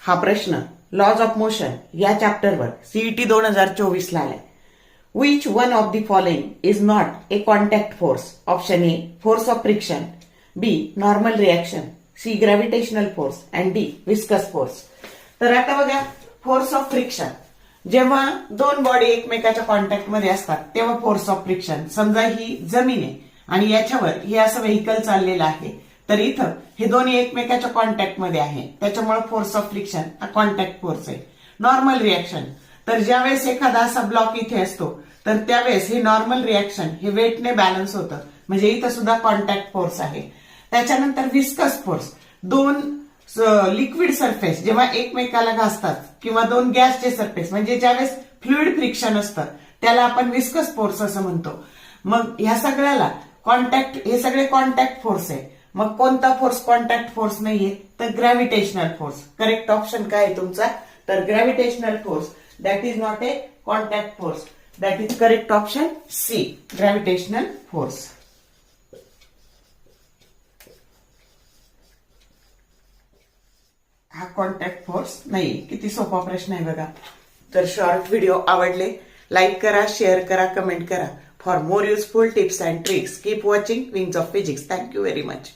हा प्रश्न lodge of motion या चॅप्टरवर सीईटी 2024 ला आलाय. Which one of the following is not a contact force? Option A force of friction, B normal reaction, C gravitational force and D viscous force. तर आता बघा, force of friction जेव्हा दोन body एकमेकाच्या contact मध्ये असतात तेव्हा फोर्स ऑफ फ्रिक्शन. समजा ही जमीन आहे आणि याच्यावर हे असं व्हेकल चाललेलं आहे, तर इथं हे दोन्ही एकमेकाच्या कॉन्टॅक्ट मध्ये आहे, त्याच्यामुळे फोर्स ऑफ फ्रिक्शन हा कॉन्टॅक्ट फोर्स आहे. नॉर्मल रिएक्शन, तर ज्यावेळेस एखादा असा ब्लॉक इथे असतो तर त्यावेळेस हे नॉर्मल रिएक्शन हे वेटने बॅलन्स होतं, म्हणजे इथं सुद्धा कॉन्टॅक्ट फोर्स आहे. त्याच्यानंतर विस्कस फोर्स, दोन लिक्विड सरफेस जेव्हा एकमेकाला घासतात किंवा दोन गॅसचे सरफेस म्हणजे ज्यावेळेस फ्लुइड फ्रिक्शन असतं त्याला आपण विस्कस फोर्स असं म्हणतो. मग ह्या सगळ्याला कॉन्टॅक्ट, हे सगळे कॉन्टॅक्ट फोर्स आहे. मग कोणता फोर्स कॉन्टॅक्ट फोर्स नाहीये? तर ग्रॅव्हिटेशनल फोर्स. करेक्ट ऑप्शन काय आहे तुमचा? तर gravitational force, that is not a contact force. That is correct option C, gravitational force. हा कॉन्टॅक्ट फोर्स नाही. किती सोपा प्रश्न आहे बघा. तर शॉर्ट व्हिडिओ आवडले, लाईक करा, शेअर करा, कमेंट करा. For more useful tips and tricks keep watching wings of physics. Thank you very much.